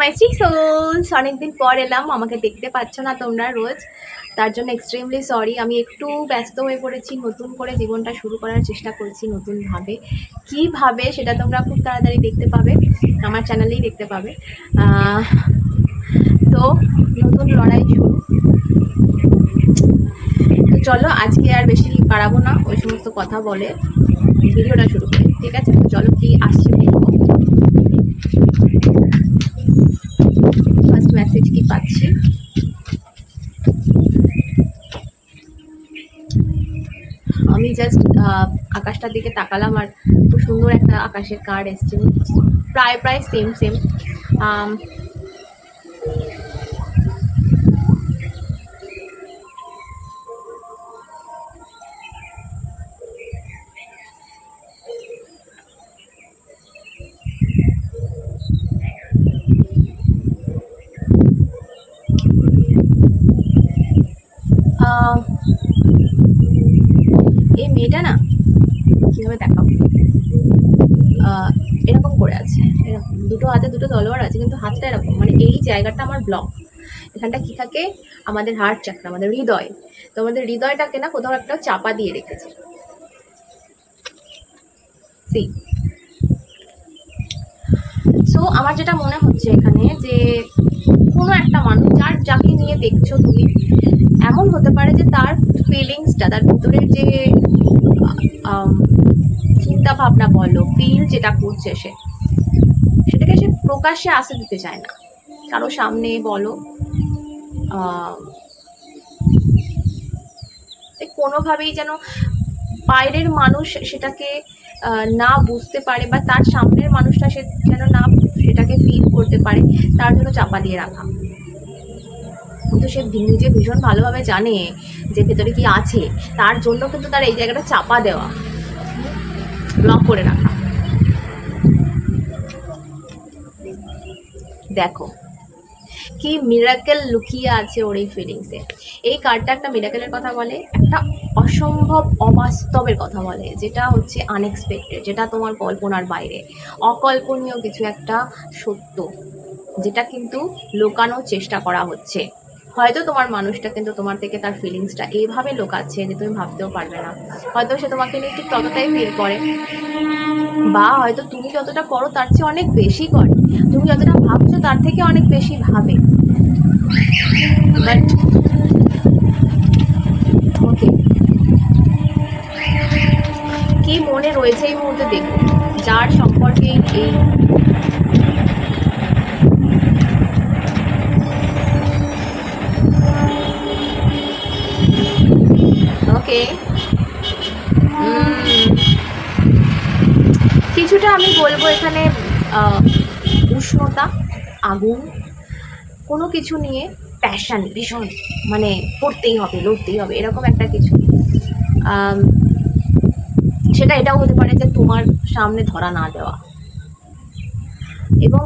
মাই three sols, অনেকদিন পর এলাম, আমাকে দেখতে পাচ্ছ না তোমরা রোজ, তার জন্য এক্সট্রিমলি সরি। আমি একটু ব্যস্ত হয়ে পড়েছি, নতুন করে জীবনটা শুরু করার চেষ্টা করছি নতুনভাবে। কীভাবে সেটা তোমরা খুব তাড়াতাড়ি দেখতে পাবে, আমার চ্যানেলেই দেখতে পাবে। তো নতুন লড়াই শুরু। তো চলো আজকে আর বেশি বাড়াবো না, ওই সমস্ত কথা বলে ভিডিওটা শুরু করি, ঠিক আছে? তো চলো কি আসছে দেখবো। ফার্স্ট মেসেজ কি পাচ্ছি, আমি জাস্ট আকাশটার দিকে তাকালাম আর খুব সুন্দর একটা আকাশের কার্ড এসছে, প্রায় সেম। এই মেয়েটা না কীভাবে দেখাবো, এরকম করে আছে, এরকম দুটো হাতে দুটো তলোয়ার আছে, কিন্তু হাতটা এরকম, মানে এই জায়গাটা আমার ব্লক। এখানটা কি থাকে, আমাদের হার্ট চাকরা, আমাদের হৃদয়। তো আমাদের হৃদয়টাকে না কোথাও একটা চাপা দিয়ে রেখেছে। সো আমার যেটা মনে হচ্ছে এখানে, যে কোনো একটা মানুষ যাকে নিয়ে দেখছো তুমি, এমন হতে পারে যে তার ফিলিংসটা, তার ভিতরের যে চিন্তা ভাবনা বলো, ফিল যেটা করছে সেটাকে সে প্রকাশ্যে আসতে দিতে চায় না, কারো সামনে বলো, কোনোভাবেই যেন বাইরের মানুষ সেটাকে না বুঝতে পারে, বা তার সামনের মানুষটা সে যেন না সেটাকে ফিল করতে পারে, তার জন্য চাপা দিয়ে রাখা। কিন্তু সে নিজে ভীষণ ভালোভাবে জানে যে ভেতরে কি আছে, তার জন্য কিন্তু তার এই জায়গাটা চাপা দেওয়া, ব্লক করে রাখা। দেখো কি মিরাকেল লুকিয়ে আছে ওর এই ফিলিংসে। এই কার্ডটা একটা মিরাকেলের কথা বলে, একটা অসম্ভব অবাস্তবের কথা বলে, যেটা হচ্ছে আনএক্সপেক্টেড, যেটা তোমার কল্পনার বাইরে, অকল্পনীয় কিছু একটা সত্য, যেটা কিন্তু লুকানোর চেষ্টা করা হচ্ছে। হয়তো তোমার মানুষটা কিন্তু তোমার থেকে তার ফিলিংসটা এইভাবে লুকাচ্ছে যে তুমি ভাবতেও পারবে না। হয়তো সে তোমাকে নিয়ে ঠিক ততটাই ফিল করে, বা হয়তো তুমি যতটা করো তার চেয়ে অনেক বেশি করে, তুমি যতটা ভাবছো তার থেকে অনেক বেশি ভাবে। বাট ওকে, কি মনে রয়েছে এই মুহূর্তে দেখো, যার সম্পর্কে এই ওকে কিছুটা আমি বলবো এখানে উষ্ণতা, আগুন, কোনো কিছু নিয়ে প্যাশন, ভীষণ, মানে করতেই হবে, লড়তেই হবে, এরকম একটা কিছু। সেটা এটাও হতে পারে যে তোমার সামনে ধরা না দেওয়া। এবং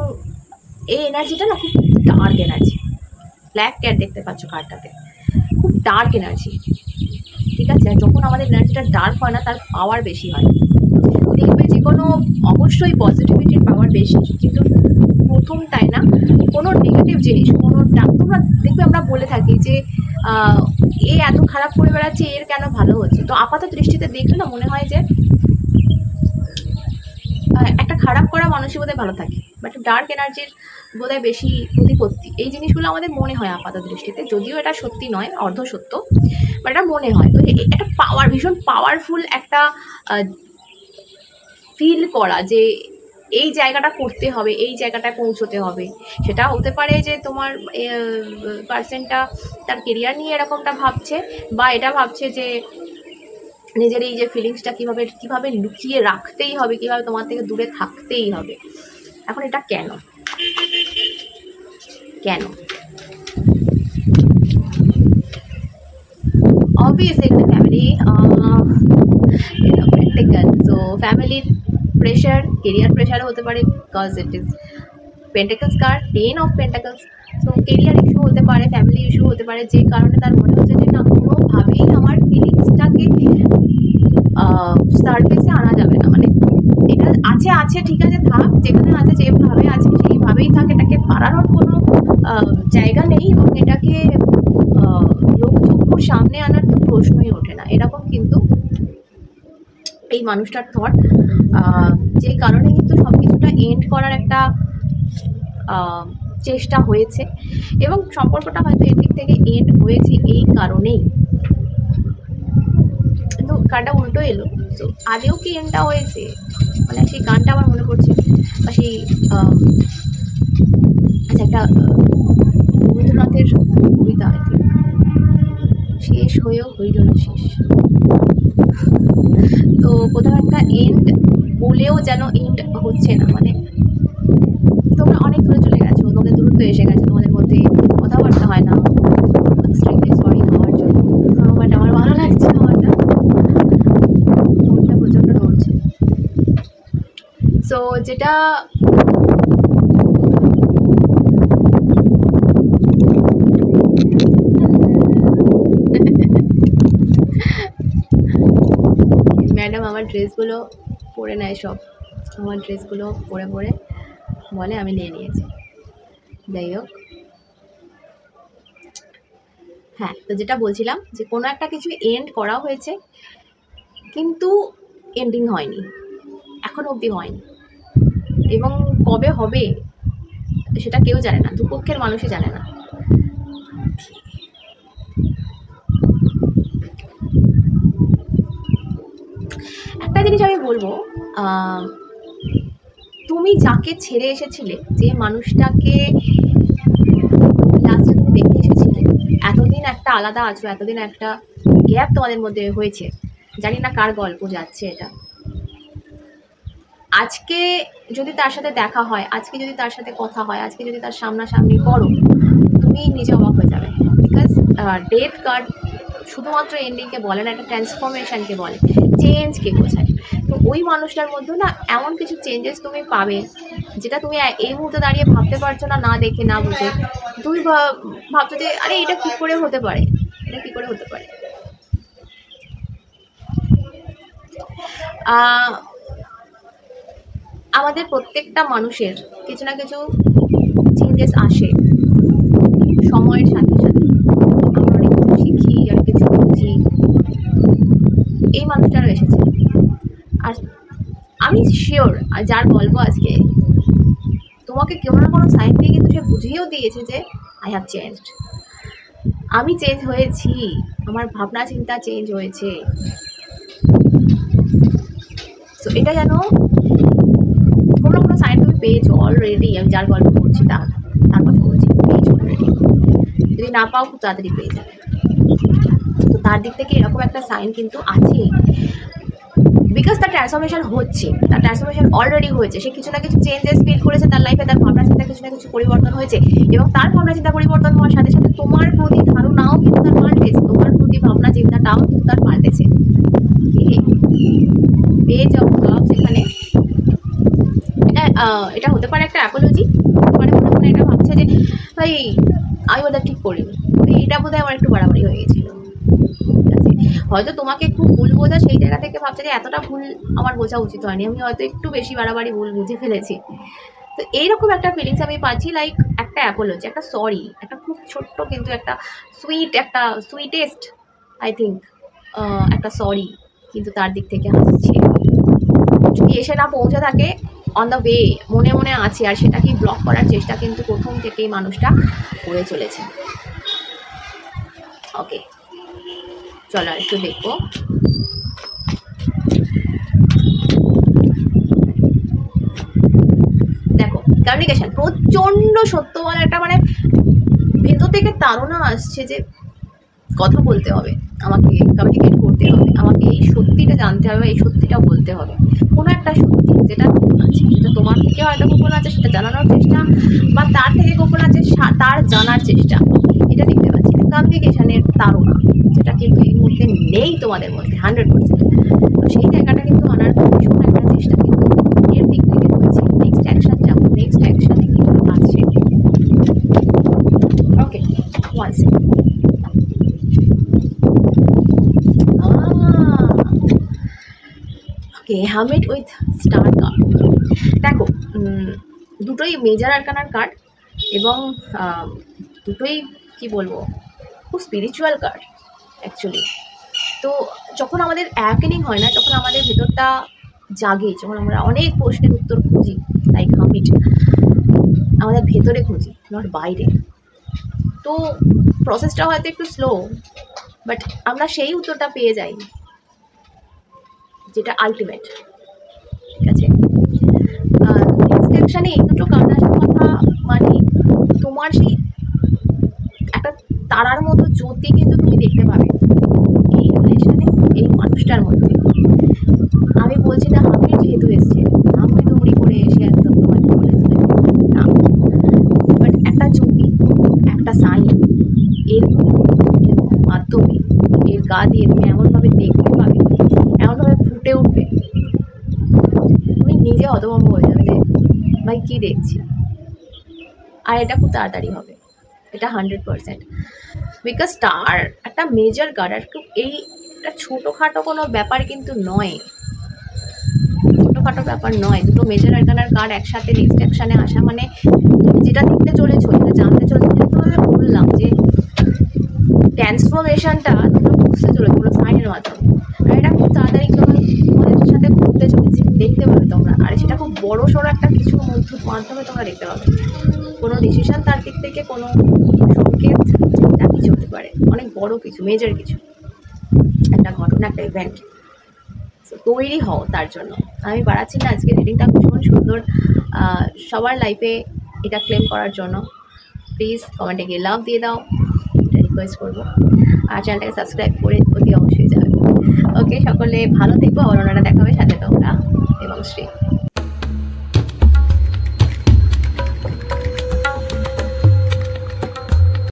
এই এনার্জিটা না খুব ডার্ক এনার্জি, ব্ল্যাক ক্যাট দেখতে পাচ্ছ কার্ডটাতে, খুব ডার্ক এনার্জি, ঠিক আছে? আর যখন আমাদের এনার্জিটা ডার্ক হয় না, তার পাওয়ার বেশি হয়। দেখবে যে কোনো, অবশ্যই পজিটিভিটির পাওয়ার বেশি, কিন্তু প্রথমটায় না কোনো নেগেটিভ জিনিস, কোনো তোমরা দেখবে আমরা বলে থাকি যে এ এত খারাপ করে বেড়াচ্ছে, এর কেন ভালো হচ্ছে। তো আপাত দৃষ্টিতে দেখলে না মনে হয় যে একটা খারাপ করা মানুষই বোধহয় ভালো থাকে, বাট ডার্ক এনার্জির বোধহয় বেশি প্রতিপত্তি। এই জিনিসগুলো আমাদের মনে হয় আপাত দৃষ্টিতে, যদিও এটা সত্যি নয়, অর্ধ সত্য, বাট এটা মনে হয়। তো একটা পাওয়ার, ভীষণ পাওয়ারফুল একটা ফিল করা, যে এই জায়গাটা করতে হবে, এই জায়গাটায় পৌঁছতে হবে। সেটা হতে পারে যে তোমার পার্সনটা তার কেরিয়ার নিয়ে এরকমটা ভাবছে, বা এটা ভাবছে যে নিজের এই যে ফিলিংসটা কীভাবে লুকিয়ে রাখতেই হবে, কীভাবে তোমার থেকে দূরে থাকতেই হবে। এখন এটা কেন অবভিয়াসলি এখানে ফ্যামিলি, সো ফ্যামিলির প্রেশার, কেরিয়ার প্রেশারও হতে পারে, because it is pentacles card, 10 of pentacles. So career issue হতে পারে, ফ্যামিলি ইস্যু হতে পারে, যে কারণে তার মনে হচ্ছে যে না, কোনোভাবেই আমার ফিলিংসটাকে সার্ফেসে আনা যাবে না। মানে এটা আছে ঠিক আছে, থাক, যেখানে আছে যেভাবে আছে সেইভাবেই থাক, এটাকে বাড়ানোর জায়গা নেই এবং এটাকে লোকচক্ষুর সামনে আনার তো প্রশ্নই ওঠে না, এরকম কিন্তু এই মানুষটার থট। যে কারণে কিন্তু সব কিছুটা এন্ড করার একটা চেষ্টা হয়েছে এবং সম্পর্কটা হয়তো এদিক থেকে এন্ড হয়েছে এই কারণেই। কিন্তু গানটা উল্টো এলো, তো আদেও কি এন্ডটা হয়েছে, মানে সেই গানটা আমার মনে পড়ছে, বা সেই আচ্ছা একটা রবীন্দ্রনাথের কবিতা, শেষ হয়েও হইল না শেষ। তো কোথাও একটা এন্ড বলেও যেন এন্ড হচ্ছে না, মানে তোমরা অনেক দূরে চলে গেছো, তোমাদের দূরত্ব এসে গেছে, তোমাদের মধ্যে কথাবার্তা হয় না। এক্সট্রিমলি সরি হওয়ার জন্য, বাট আমার ভালো লাগছে হওয়াটা, মনটা প্রচণ্ড নড়ছে। সো যেটা ম্যাডাম আমার ড্রেসগুলো পরে নেয়, সব আমার ড্রেসগুলো পরে পরে বলে আমি নিয়ে নিয়েছি। যাই হোক, হ্যাঁ, তো যেটা বলছিলাম যে কোনো একটা কিছু এন্ড করা হয়েছে কিন্তু এন্ডিং হয়নি, এখন অবধি হয়নি, এবং কবে হবে সেটা কেউ জানে না, দুপক্ষের মানুষই জানে না। একটা জিনিস আমি বলবো, তুমি যাকে ছেড়ে এসেছিলে, যে মানুষটাকে লাস্টে তুমি দেখে এসেছিলে, এতদিন একটা আলাদা আছো, এতদিন একটা গ্যাপ তোমাদের মধ্যে হয়েছে, জানি না কার গল্প যাচ্ছে এটা। আজকে যদি তার সাথে দেখা হয়, আজকে যদি তার সাথে কথা হয়, আজকে যদি তার সামনাসামনি পড়ো, তুমি নিজে অবাক হয়ে যাবে। বিকজ ডেথ কার্ড শুধুমাত্র এন্ডিংকে বলে না, একটা ট্রান্সফরমেশনকে বলে, চেঞ্জকে বোঝায়। তো ওই মানুষটার মধ্যে না এমন কিছু চেঞ্জেস তুমি পাবে যেটা তুমি এই মুহূর্তে দাঁড়িয়ে ভাবতে পারছো না, না দেখে না বুঝে তুমি ভাবছো যে আরে এটা কী করে হতে পারে, এটা কী করে হতে পারে। আমাদের প্রত্যেকটা মানুষের কিছু না কিছু চেঞ্জেস আসে সময়ের সাথে সাথে, আমরা অনেক কিছু শিখি, অনেক কিছু বুঝি, এই মানুষটারও এসেছে। আর আমি শিওর, আর যার গল্প আজকে, তোমাকে কেউ না কোনো সাইন দিয়ে কিন্তু সে বুঝিয়েও দিয়েছে যে আই হ্যাভ চেঞ্জড, আমি চেঞ্জ হয়েছি, আমার ভাবনা চিন্তা চেঞ্জ হয়েছে। সো এটা যেন কোনো না কোনো সাইন তুমি পেয়েছো অলরেডি। আমি যার গল্প করছি তার কথা বলছি, পেয়েছো অলরেডি, যদি না পাও খুব তাড়াতাড়ি পেয়ে যাবে। তো তার দিক থেকে এরকম একটা সাইন কিন্তু আছে, বিকজ তার ট্রান্সফরমেশন হচ্ছে, তার ট্রান্সফরমেশন অলরেডি হয়েছে, সে কিছু না কিছু চেঞ্জেস ফিল করেছে তার লাইফে, তার ভাবনা চিন্তা কিছু না কিছু পরিবর্তন হয়েছে, এবং তার ভাবনা চিন্তা পরিবর্তন হওয়ার সাথে সাথে তোমার প্রতি ধারণাও কিন্তু তার পাল্টেছে, তোমার প্রতি ভাবনা চিন্তাটাও কিন্তু তার পাল্টেছে। পেয়ে যাও সেখানে। এটা হতে পারে একটা অ্যাপোলজি, মানে মনে মনে এটা ভাবছে যে ভাই আমি বোধহয় ঠিক করিনি, এটা বোধহয় আমার একটু বাড়াবাড়ি হয়ে গেছিলো, ঠিক আছে। হয়তো তোমাকে খুব ভুল বোঝা, সেই জায়গা থেকে ভাবছে যে এতটা ভুল আমার বোঝা উচিত হয়নি, আমি হয়তো একটু বেশি বাড়াবাড়ি ভুল বুঝে ফেলেছি। তো এইরকম একটা ফিলিংস আমি পাচ্ছি, লাইক একটা অ্যাপোলজি, একটা সরি, একটা খুব ছোট্ট কিন্তু একটা একটা সুইটেস্ট আই থিঙ্ক একটা সরি কিন্তু তার দিক থেকে আসছে। যদি এসে না পৌঁছে থাকে, অন দ্য ওয়ে মনে মনে আছে, আর সেটাকে ব্লক করার চেষ্টা কিন্তু প্রথম থেকেই মানুষটা করে চলেছে। ওকে, চলো একটু দেখবো। দেখো কমিউনিকেশন প্রচণ্ড সত্য বলার একটা মানে ভেতর থেকে তাড়না আসছে যে কথা বলতে হবে, আমাকে কমিউনিকেট করতে হবে, আমাকে এই সত্যিটা জানতে হবে, এই সত্যিটা বলতে হবে, কোনো একটা সত্যি যেটা গোপন আছে, যেটা তোমার থেকে হয়তো গোপন আছে সেটা জানানোর চেষ্টা, বা তার থেকে গোপন আছে তার জানার চেষ্টা, এটা দেখতে পাচ্ছি। কমিউনিকেশনের তাড়না যেটা কিন্তু এই মুহূর্তে নেই তোমাদের মধ্যে 100%। তো সেই জায়গাটা কিন্তু আনার ভীষণ একটা চেষ্টা কিন্তু এর দিক থেকে হয়েছে। নেক্সট অ্যাকশন যাবো, নেক্সট অ্যাকশনে কিন্তু আছে। Okay, one second. Okay, hermit with star card. দেখো দুটোই মেজর আরকানার কার্ড, এবং দুটোই কি বলবো, খুব স্পিরিচুয়াল কার্ড অ্যাকচুয়ালি। তো যখন আমাদের অ্যাওয়েকেনিং হয় না, যখন আমাদের ভেতরটা জাগে, যখন আমরা অনেক প্রশ্নের উত্তর খুঁজি, লাইক হামিট, আমাদের ভেতরে খুঁজি, নট বাইরে। তো প্রসেসটা হয়তো একটু স্লো, বাট আমরা সেই উত্তরটা পেয়ে যাই যেটা আলটিমেট। ঠিক আছে, নেক্সট সেকশানে এই দুটো কার্ড আসার কথা মানে তোমার সেই একটা তারার মতো জ্যোতি কিন্তু তুমি দেখতে পাবে এই রিলেশনে, এই মানুষটার মধ্যে। আমি বলছি না হামি যেহেতু এসছে হামি দৌড়ি করে এসে একদম তোমাকে বলে দেবে না, বাট একটা জ্যোতি, একটা সাইন এর মাধ্যমে, এর গা দিয়ে তুমি এমনভাবে দেখতে পাবে, এমনভাবে ফুটে উঠবে, তুমি নিজে হতভম্ব হয়ে যাবে যে ভাই কী দেখছি। আর এটা খুব তাড়াতাড়ি হবে, এটা 100%, বিকজ স্টার একটা মেজর কার্ড। আর এই একটা ছোটোখাটো কোনো ব্যাপার কিন্তু নয়, ছোটোখাটো ব্যাপার নয়। দুটো মেজর আর্কানার কার্ড একসাথে নেক্সট অ্যাকশানে আসা মানে তুমি যেটা দেখতে চলেছো, যেটা জানতে চলেছো, যেটা তোমাদের বললাম যে ট্রান্সফরমেশনটা তোমরা বুঝতে চলেছো পুরো সাইনের মাধ্যমে। আর এটা খুব তাড়াতাড়ি তোমাদের সাথে ঘুরতে চলেছে, দেখতে পাবে তোমরা। আর সেটা খুব বড়ো সড়ো একটা কিছুর মাধ্যমে তোমরা দেখতে পাবে। কোনো ডিসিশন তার দিক থেকে, কোনো সংকেত, যা কিছু হতে পারে, অনেক বড় কিছু, মেজর কিছু, একটা ঘটনা, একটা ইভেন্ট। তৈরি হও তার জন্য। আমি বাড়াচ্ছি না, আজকে রিডিংটা ভীষণ সুন্দর সবার লাইফে এটা ক্লেম করার জন্য। প্লিজ কমেন্টে গিয়ে লাভ দিয়ে দাও, এটা রিকোয়েস্ট করবো। আর চ্যানেলটাকে সাবস্ক্রাইব করে অতি অবশ্যই যাবে। ওকে, সকলে ভালো থেকো, অরণ্যটা দেখাবে সাথে তোমরা এবং শ্রী।